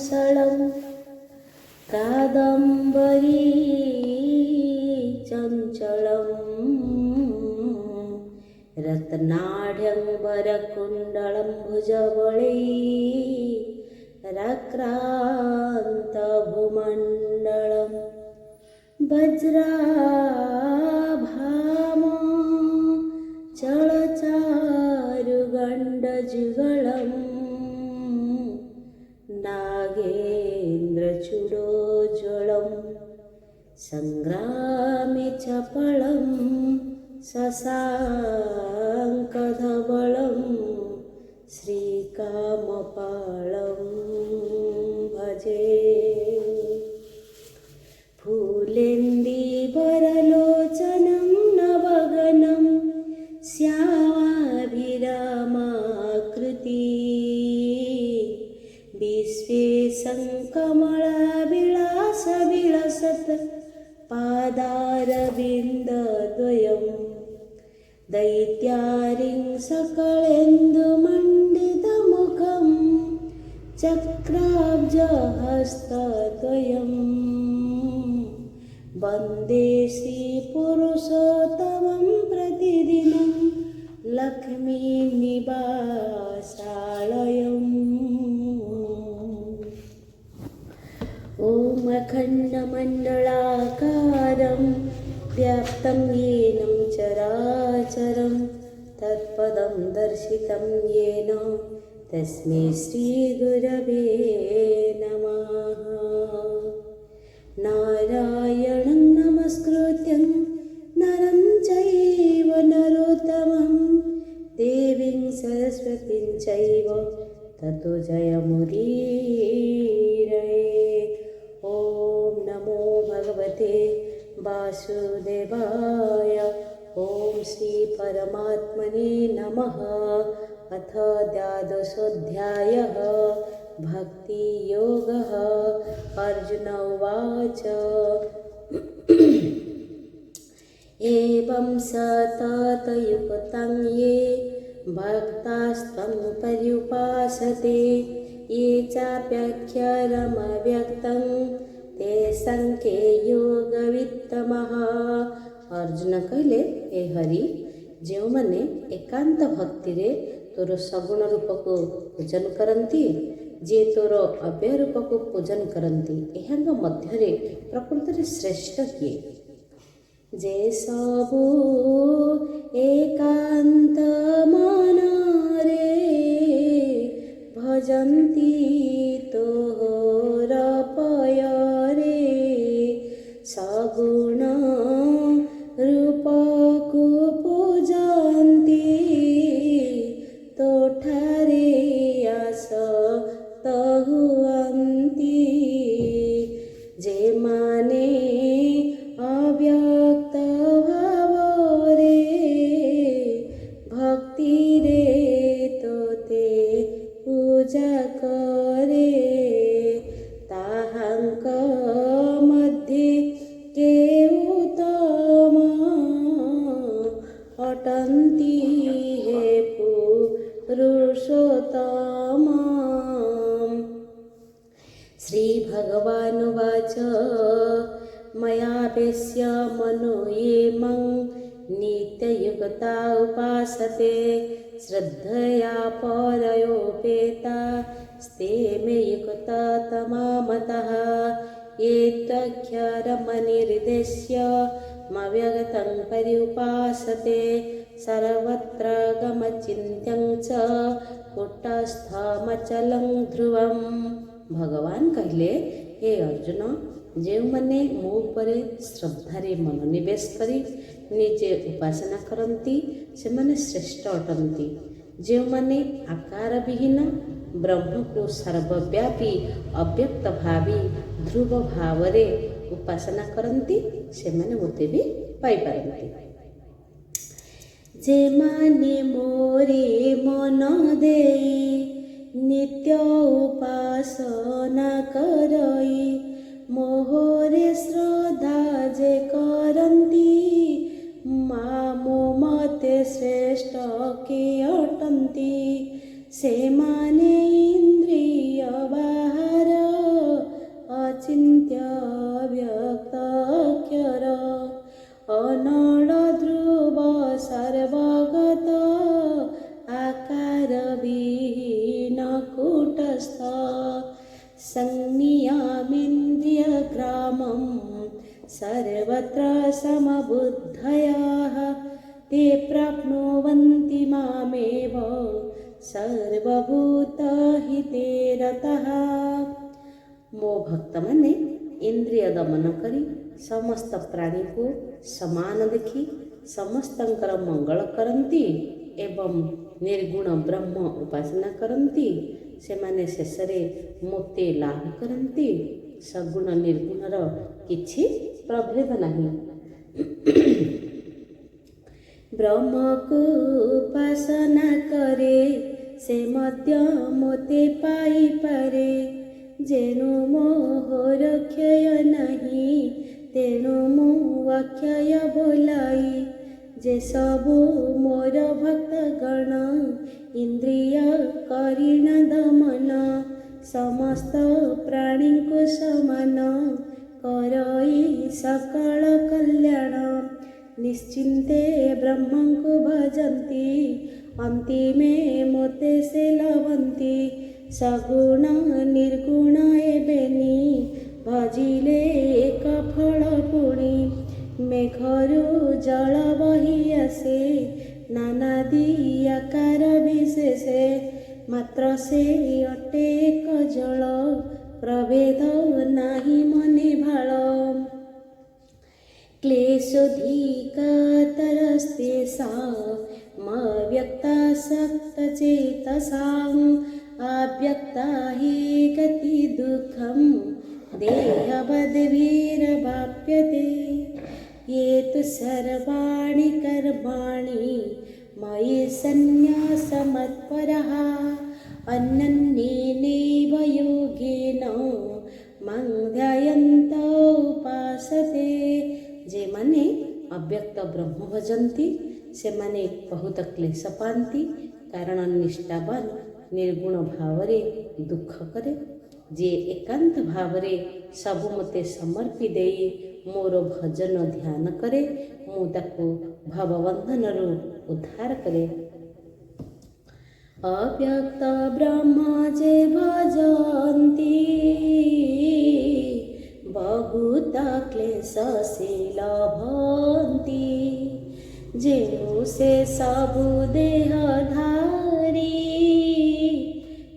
मुसलं कादम्बरी चञ्चलम् रत्नाढ्यम्बरकुण्डलं भुजबलैराक्रान्तभूमण्डलं वज्राभाम चलचारुगण्डजुगलम् नागेन्द्रचूडोज्ज्वलं सङ्ग्रामे चपलं शशाङ्कधवलं श्रीकामपालं भजे। फूलेन्दीवरलोचनं नवघनं श्यामाभिरामाकृति विश्वेशं कमलाविलासविलसत् पादारविन्दद्वयं दैत्यारिं सकलेन्दुमण्डितमुखं चक्राब्जहस्तद्वयं वन्दे श्रीपुरुषोत्तमं प्रतिदिनं लक्ष्मीनिवासालयम्। ॐ अखण्डमण्डलाकारं व्याप्तं येन चराचरं तत्पदं दर्शितं येन तस्मै श्रीगुरवे नमः। नारायणं नमस्कृत्यं नरं चैव नरोत्तमं देवीं सरस्वतीं चैव ततो जयमुदीरये। ॐ नमो भगवते वासुदेवाय। ॐ श्री परमात्मने नमः। अथ द्वादशोऽध्यायः भक्तियोगः। अर्जुन उवाच एवं सततयुक्तं ये भक्तास्त्वं पर्युपासते ये चाप्यक्षरमव्यक्तं ते संख्ये योगवित्तमः। अर्जुन कहले, हे हरि, जो मैंने एकांत भक्ति रे तोर सगुण रूप को पूजन करती, जे तोर अव्यय रूप को पूजन करती, एहांग मध्यरे प्रकृत श्रेष्ठ किए? जे सबु एकांत मनरे भजन्ति तोर पयरे सगुण रूप को पूजन्ति तोठारे आस तहुअन्ति। जे माने अव्यक्त भावरे भक्ति रे तोते पूजा करे ताहांक मध्ये के उत्तम अटन्ति हे पुरुषोत्तम। श्री भगवानुवाच मयावेश्य मनो ये मं नित्ययुक्ता उपासते श्रद्धया परयोपेता स्ते मे युक्ततमा मतः। ये त्वक्षरमनिर्देश्य मव्यक्तं पर्युपासते सर्वत्र गमचिन्त्यं च कूटस्थमचलं ध्रुवम्। भगवान कहले, हे अर्जुन, जो मैंने मो उपरे श्रद्धारे मनोनिवेश करी निजे उपासना करती से माने श्रेष्ठ अटंती। जो मैंने आकार विहीन ब्रह्म को सर्वव्यापी अव्यक्त भावी ध्रुव भावरे उपासना करती से माने मोते भी पाई पारंती। जे माने मोरे मन देई नित्य उपासना करई मोहरे श्रद्धा जे करती मामो मते श्रेष्ठ के अटंती। से माने इंद्रिय बाहर व्यक्ताक्षर अनड़ ध्रुव सर्वगत आकार विहीन कूटस्थ संनियमेन्द्रियग्रामं सर्वत्र समबुद्धयः ते प्राप्नुवन्ति मामेव सर्वभूतहिते रतः। ମୋ ଭକ୍ତମାନେ ଇନ୍ଦ୍ରିୟ ଦମନ କରି ସମସ୍ତ ପ୍ରାଣୀକୁ ସମାନ ଦେଖି ସମସ୍ତଙ୍କର ମଙ୍ଗଳ କରନ୍ତି ଏବଂ ନିର୍ଗୁଣ ବ୍ରହ୍ମ ଉପାସନା କରନ୍ତି। ସେମାନେ ଶେଷରେ ମୁକ୍ତି ଲାଭ କରନ୍ତି। ସଗୁଣ ନିର୍ଗୁଣର କିଛି ପ୍ରଭେଦ ନାହିଁ। ବ୍ରହ୍ମକୁ ଉପାସନା କରେ ସେ ମଧ୍ୟ ମୋତେ ପାଇପାରେ। ଯେଣୁ ମୋହର କ୍ଷୟ ନାହିଁ ତେଣୁ ମୁଁ ଅକ୍ଷୟ ବୋଲାଇ। ଯେ ସବୁ ମୋର ଭକ୍ତଗଣ ଇନ୍ଦ୍ରିୟ କରିଣ ଦମନ ସମସ୍ତ ପ୍ରାଣୀଙ୍କୁ ସମାନ କରଇ ସକଳ କଲ୍ୟାଣ। ନିଶ୍ଚିନ୍ତେ ବ୍ରହ୍ମଙ୍କୁ ଭଜନ୍ତି ଅନ୍ତିମେ ମୋତେ ସେ ଲଭନ୍ତି। ସଗୁଣ ନିର୍ଗୁଣ ଏବେନି ଭଜିଲେ ଏକ ଫଳ ପୁଣି। ମେଘରୁ ଜଳ ବହି ଆସେ ନାନାଦି ଆକାର ବିଶେଷେ ମାତ୍ର ସେ ଅଟେ ଏକ ଜଳ ପ୍ରଭେଦ ନାହିଁ ମନେ ଭାଳ। क्लेशोऽधिकतरस्तेषामव्यक्तासक्तचेतसाम् अव्यक्ता हि गति दुःखं देहवद्भिरवाप्यते। ये तु सर्वाणि कर्माणि मयि सन्न्यासमत्परः अनन्येनैव योगेन मां ध्यायन्त उपासते। ଯେମାନେ ଅବ୍ୟକ୍ତ ବ୍ରହ୍ମ ଭଜନ୍ତି ସେମାନେ ବହୁତ କ୍ଲେଶ ପାଆନ୍ତି କାରଣ ନିଷ୍ଠାବାନ ନିର୍ଗୁଣ ଭାବରେ ଦୁଃଖ କରେ। ଯିଏ ଏକାନ୍ତ ଭାବରେ ସବୁ ମୋତେ ସମର୍ପି ଦେଇ ମୋର ଭଜନ ଧ୍ୟାନ କରେ ମୁଁ ତାକୁ ଭବବନ୍ଧନରୁ ଉଦ୍ଧାର କରେ। ଅବ୍ୟକ୍ତ ବ୍ରହ୍ମ ଯେ ଭଜନ୍ତି ବହୁତ କ୍ଲେଶ ସେ ଲଭନ୍ତି। ଯେଣୁ ସେ ସବୁ ଦେହଧାରୀ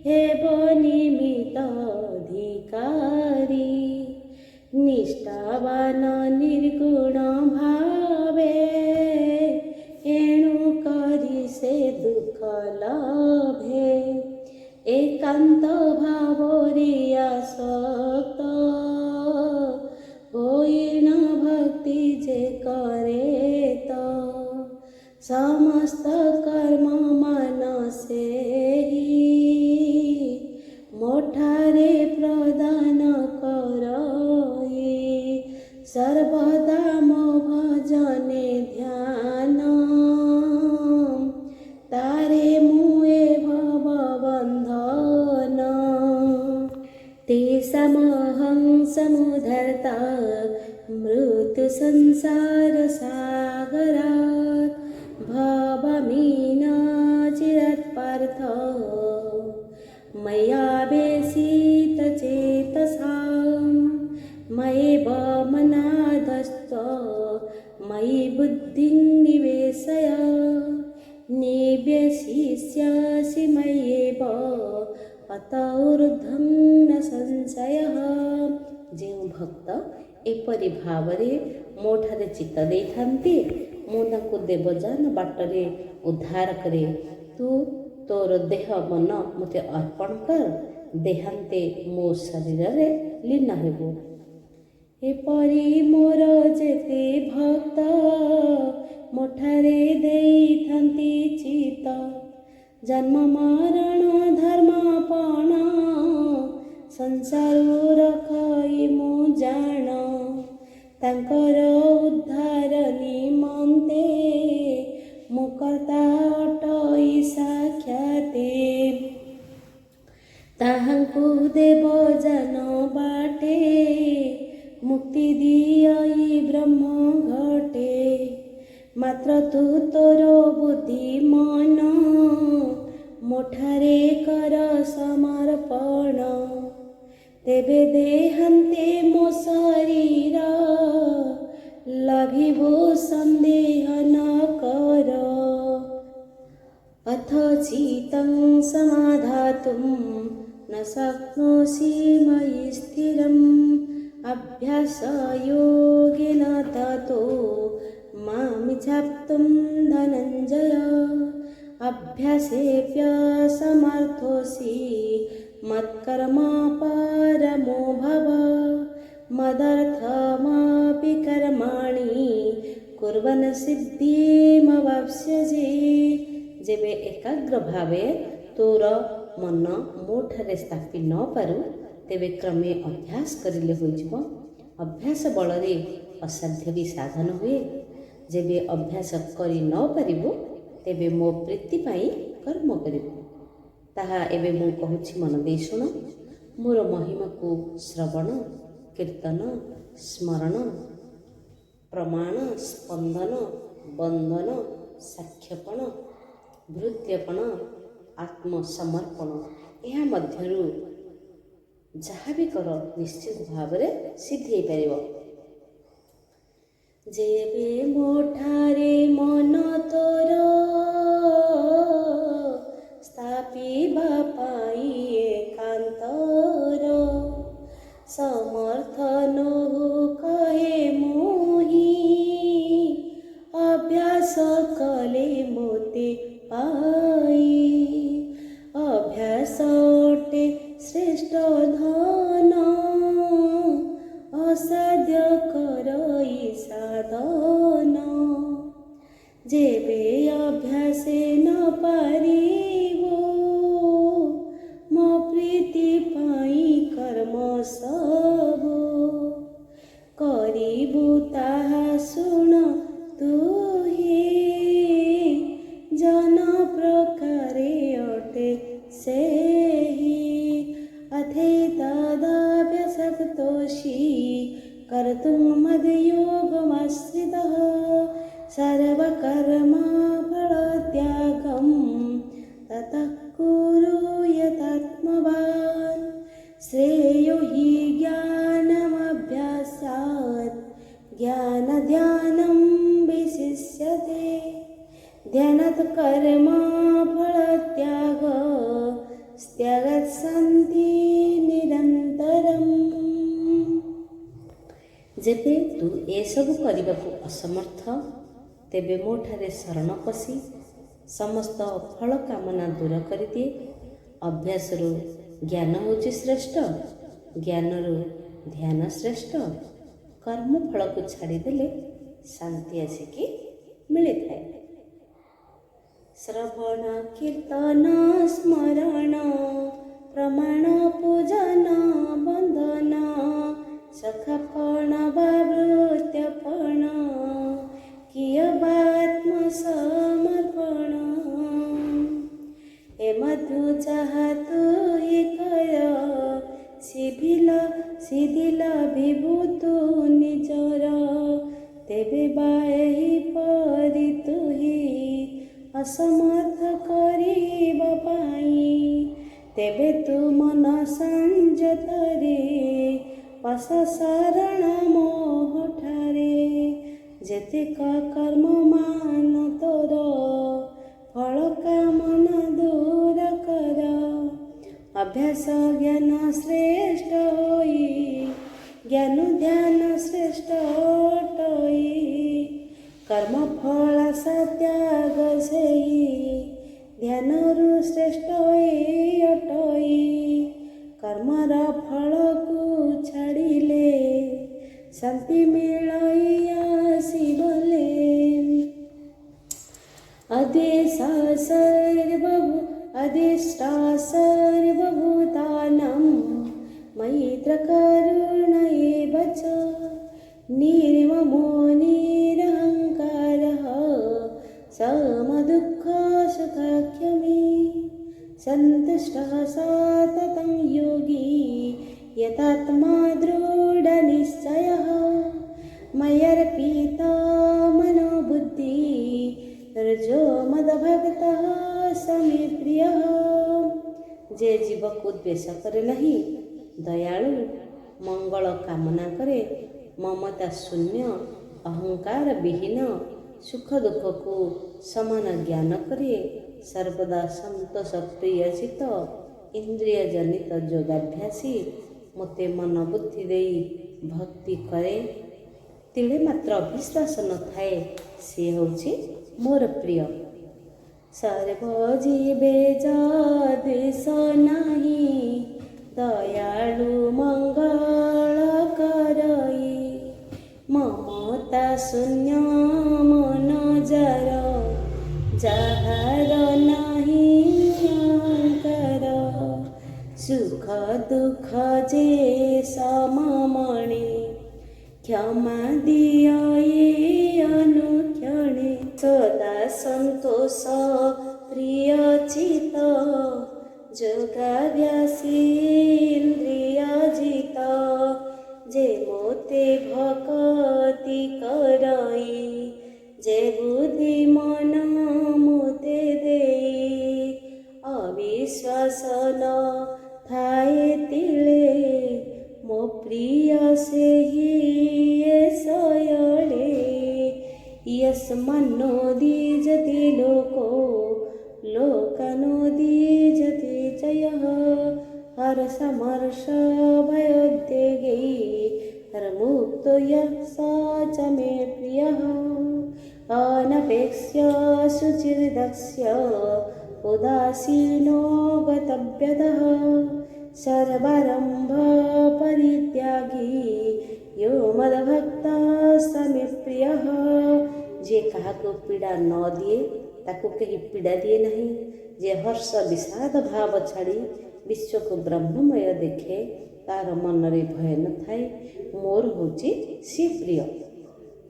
ହେବ ନିମିତ୍ତ ଅଧିକାରୀ। ନିଷ୍ଠାବାନ ନିର୍ଗୁଣ ଭାବେ ଏଣୁ କରି ସେ ଦୁଃଖ ଲଭେ। ଏକାନ୍ତ ଭାବରେ ଆସକ୍ତ ହୋଇଣ ଭକ୍ତି ଯେ କରେ ତ ସମସ୍ତ କର୍ମ ମାନ ସେହି ମୋଠାରେ ପ୍ରଦାନ କରଇ। ସର୍ବଦା ମୋ ଭଜନେ ଧ୍ୟାନ ତାରେ ମୁଁ ଏ ଭବ ବନ୍ଧନ। तेषामहं समुद्धर्ता मृत्यु संसार सागरात् भवमीना चिरात् पार्थ मया वेशितचेतसां मयैव मनाधस्थ मयि बुद्धिं निवेशय निवेशिष्यसि मय्येव अत ऊर्ध्वं न संशयः। ଯେଉଁ ଭକ୍ତ ଏପରି ଭାବରେ ମୋ ଠାରେ ଚିତ୍ତ ଦେଇଥାନ୍ତି ମୁଁ ତାଙ୍କୁ ଦେବଯାନ ବାଟରେ ଉଦ୍ଧାର କରେ। ତୁ ତୋର ଦେହ ମନ ମୋତେ ଅର୍ପଣ କର ଦେହାନ୍ତେ ମୋ ଶରୀରରେ ଲୀନ ହେବୁ। ଏପରି ମୋର ଯେତେ ଭକ୍ତ ମୋ ଠାରେ ଦେଇଥାନ୍ତି ଚିତ୍ତ ଜନ୍ମ ମରଣ ଧର୍ମପଣ ସଂସାରରୁ ରଖଇ ମୁଁ ଜାଣ। ତାଙ୍କର ଉଦ୍ଧାର ନିମନ୍ତେ ମୁଁ କର୍ତ୍ତା ଅଟଇ ସାକ୍ଷାତେ। ତାହାଙ୍କୁ ଦେବଯାନ ବାଟେ ଦିଆଇ ବ୍ରହ୍ମ ଘଟେ। ମାତ୍ର ତୁ ତୋର ବୁଦ୍ଧି ମନ ମୋଠାରେ କର ସମର୍ପଣ। ତେବେ ଦେହାନ୍ତେ ମୋ ଶରୀର ଲଭିବୁ ସନ୍ଦେହ ନ କର। अथ चितं समाधातुं न शक्नोषि मयि स्थिरम्। अभ्यासयोगेन ततो मामिच्छाप्तुं धनञ्जय। अभ्यासेऽप्यसमर्थोऽसि मत्कर्म परमो भव। मदर्थमपि कर्माणि कुर्वन् सिद्धिमवाप्स्यसि। जेबे एकाग्र भावे तोर मन मोठारे स्थापी न पारू तेबे क्रमे अभ्यास करिले होइजिब। अभ्यास बलरे असाध्य भी साधन हुए। जेबे अभ्यास करि न पारिबु तेबे मो प्रीति पाई कर्म करिबु। ताहा एबे मु कहूछि मन देई शुण। मोर महिमा को श्रवण कीर्तन स्मरण प्रमाण स्पंदन बंधन साक्षेपण भृत्यपण आत्मसमर्पण यह मध्यरु जहाँ भी कर निश्चित भाव सिद्धि पारिब। जेबे मोठारे मन तोर स्थापिबा पाई एकांतर। समर्थन कहे मोहि अभ्यास कले मोते पाई। अभ्यास अटे श्रेष्ठ धन असाध्य करई साधन। जेबे अभ्यासे न पारिबो मो प्रीति पाई कर्म सबो। करिबु ताहा शुण तुहि जन प्रकारे अटे सेहि। अथे तदभ्यसक्तोषि कर्तुं मद्योगमाश्रितः। सर्वकर्मफलत्यागं ततः कुरु यतात्मवान्। श्रेयो हि ज्ञानमभ्यासात् ज्ञानध्यानं विशिष्यते। ध्यानात् कर्म फलत्याग त्यागात् शान्ति निरन्तरम्। जेबे तू ए सब करबाकू असमर्थ तेबे मोठारे शरण पशि समस्त फल कामना दूर करिदिए। अभ्यासरू ज्ञान होची श्रेष्ठ, ज्ञानरू ध्यान श्रेष्ठ। कर्म फल को छाड़ीदेले शांति आसिकी मिली थाए। श्रवण कीर्तन स्मरण प्रमाण पूजन बंधन सखापण वावृत्यपण कियबात्मसमर्पण। ए मधु चाहतु हि कर सिधिल विभूतु निजर। तेबे बाहि परि तुहि असमर्थ करिबा पाई। तेबे तू मन संजतरे पस शरण मोहठारे। जेतेक कर्म मान तोर फल कामना दूर कर। अभ्यास ज्ञान श्रेष्ठ होई ज्ञान ध्यान श्रेष्ठ अटई। कर्म फल त्याग सेहि ध्यानरु श्रेष्ठ अटई। कर्मर फल को छाड़िले शांति मिलई आसिबले। अधिष्ठा सर्वभूतानां मैत्र करुण एव च। निर्ममो निरहङ्कारः समदुःखसुखाख्यमे। सन्तुष्टः सततं योगी यतात्मा दृढनिश्चयः। प्रलयः मय्यर्पित मनोबुद्धि रजो मदभक्तः स मे प्रियः। जे जीव को द्वेष करे नहीं, दयालु, मंगल कामना करे, ममता शून्य, अहंकार विहीन, सुख दुख को समान ज्ञान करे, सर्वदा संतोष प्रिय चित, इंद्रिय जनित योगाभ्यासी, मते मन बुद्धि देई भक्ति करे, तिले मात्र अविश्वास न थाए, से होछि मोर प्रिय। सर्वजीवे द्वेष नाही, दयालु मंगल करई, ममता शून्य मन जार, जाହାର नाही अहंकार, सुख दुख जे सममणि, क्षमा दिए अनुक्षणे, सदा संतोष प्रिय चित, जोगाभ्यासी इंद्रिय जित, जे मोते भक्ति करई, जे बुद्धि मन मोते देई, अविश्वास न थाए तिले, मो प्रिय से ही सयळे, यस्मान्नो दीजति लोको लोकानो दीजति च यः, हर्षमर्ष भयोद्वेगै हरमुक्तो यः स च मे प्रियः। अनपेक्ष्य शुचिर्दक्ष्य उदासीनो गतव्यतः, सर्वारंभ परित्यागी यो मद्भक्तः स मे प्रियः। जे कहा को पीड़ा न दिए ताको कहीं पीड़ा दिए नहीं, जे हर्ष विषाद भाव छाड़ी विश्व को ब्रह्ममय देखे, तार मन रे भय न थाए, मोर होची सी प्रिय।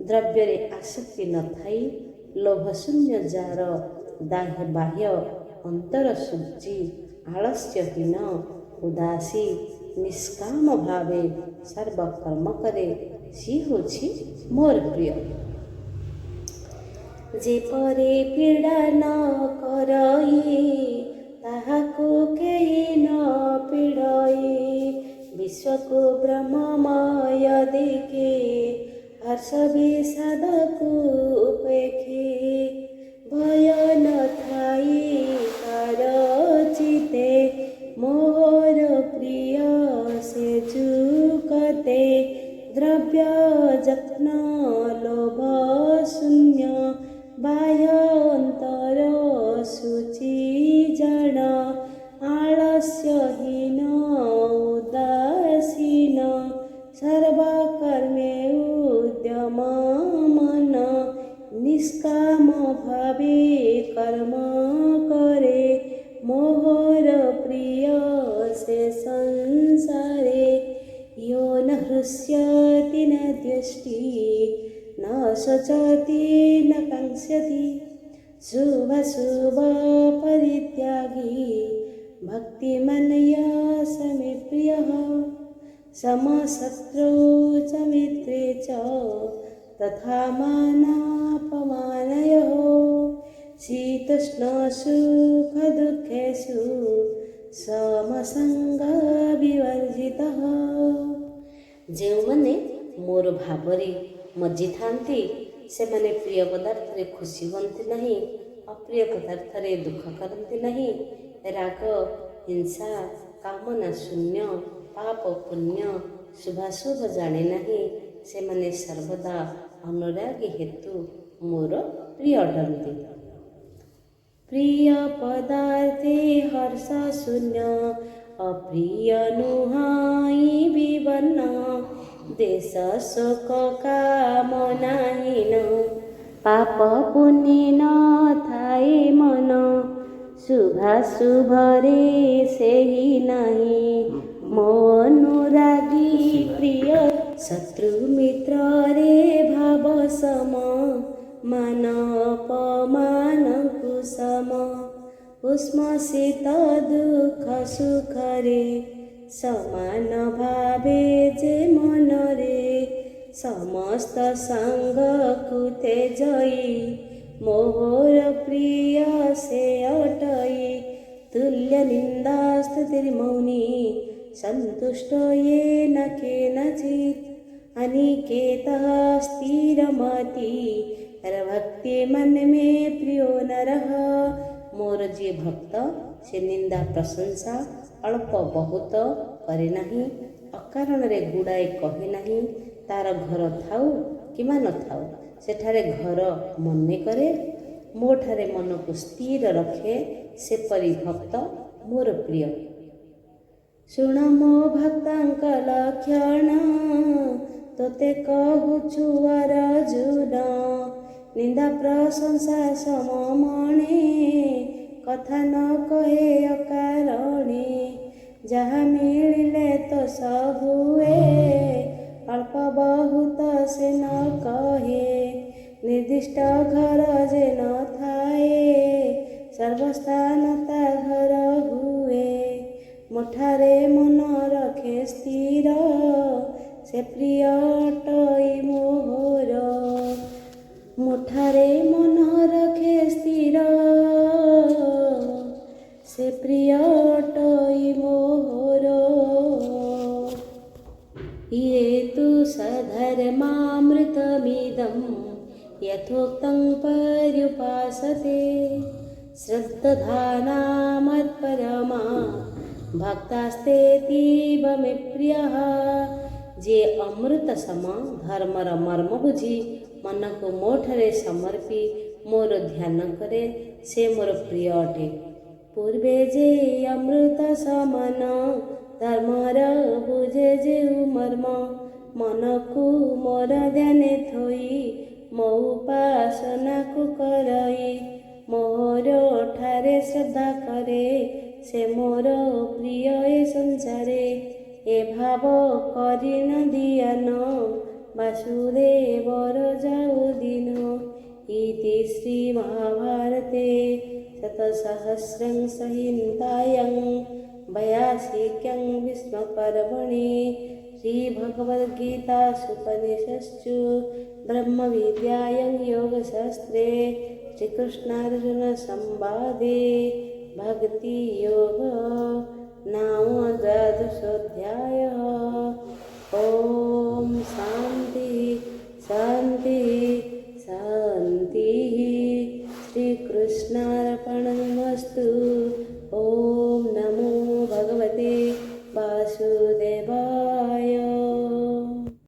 द्रव्य रे आसक्ति न थाई, लोभ शून्य जार, दाह्य बाह्य अंतर शुचि, आलस्यहीन, उदासी, निष्काम भावे सर्वकर्म करे, सी होछि मोर प्रिय। जे परे पीड़ा न करई, ताहाको केहि न पीड़ई, विश्व को ब्रह्ममय देखे, हर्ष विषाद को उपेखे, भय न थाई तार चिते, मोर प्रिय से चुकते, द्रव्य जत्न लोभ शून्य, बाह्य अंतर शुचि जड़, आलस्यहीन उदासीन, सर्वकर्मे उद्यम मन, निष्काम भावे कर्म करे, मोर प्रिय से संसारे, यो न हृष्यति न द्वेष्टि, न शोचति न कांक्षति, शुभाशुभ परित्यागी, भक्तिमान् यः स मे प्रियः। समशत्रौ च मित्रे च तथा मानापमानयोः, शीतोष्ण सुख दुःखेषु समसंग विवर्जितः। ଯେଉଁମାନେ ମୋର ଭାବରେ ମଜ୍ଜି ଥାନ୍ତି, ସେମାନେ ପ୍ରିୟ ପଦାର୍ଥରେ ଖୁସି ହୁଅନ୍ତି ନାହିଁ, ଅପ୍ରିୟ ପଦାର୍ଥରେ ଦୁଃଖ କରନ୍ତି ନାହିଁ, ରାଗ ହିଂସା କାମନା ଶୂନ୍ୟ, ପାପ ପୁଣ୍ୟ ଶୁଭାଶୁଭ ଜାଣେ ନାହିଁ, ସେମାନେ ସର୍ବଦା ଅନୁରାଗୀ ହେତୁ ମୋର ପ୍ରିୟ ଅଟନ୍ତି। प्रिय पदार्थे हर्ष शून्य, अप्रिय नुहाई विवर्ण, देश शोक कामनाहीन, पाप पुण्य न थाए मन, शुभाशुभ रे सेहि नाही, मो अनुरागी प्रिय, शत्रु मित्र रे भाव सम, मान अपमान कुसम, उष्म शीत दुख सुख रे, समान भावे जे मन रे, समस्त संगକୁ ତେଜଇ मोर प्रिय से अटई तुल्य निंदा स्तुति मौनी संतुष्ट ये न केनचित् अनिकेतः स्थिरमति भक्ति मन में प्रियो नरः। मोर जी भक्त से निंदा प्रशंसा अल्प बहुत करे नहीं, अकारण रे गुड़ाए कहे नहीं। तार घर थाउ किमा न थाउ सेठारे घर मने करे, मोठारे मन को स्थिर रखे, सेपरी भक्त मोर प्रिय। शुण मो भक्तांक लक्षण तोते कहूछु अर्जुन निंदा प्रशंसा सममणे कथा न कहे अकारणे जहाँ मिलिले तो सबुए अल्प बहुत से न कहे निर्दिष्ट घर जे न थाए सर्वस्थान ता घर हुए मोठारे मन रखे स्थिर से प्रिय अटई मोर मोठारे मन रखे स्थिर से प्रिय अटई मोर ये तु सधर्मामृतमिदं यथोक्तं पर्युपासते श्रद्धाना मत्परमा भक्तास्तेतीव मे प्रियः। जे अमृत सम धर्मर मर्म बुझी मन को मोठरे समर्पी मोर ध्यान करे से मोर प्रिय अटे। पूर्वे जे अमृत समान धर्मर बुझे जे मर्म मन को मोर ध्याने थोई मो उपासना को करई मोर ठारे श्रद्धा करे से मोर प्रिय ए संसारे ए भाव करी न दियान वासुदेवर जाऊ दिन। इति श्री महाभारते शतसहस्रं संहितायां 82 विष्णु पर्वणि श्रीभगवद्गीतासूपनिषत्सु ब्रह्मविद्यायां योगशास्त्रे श्रीकृष्णार्जुन संवादे भक्ति योग नाम 12 ओम शांति शांति शांति। श्रीकृष्णार्पणमस्तु। ओम नमो भगवते वासुदेवाय।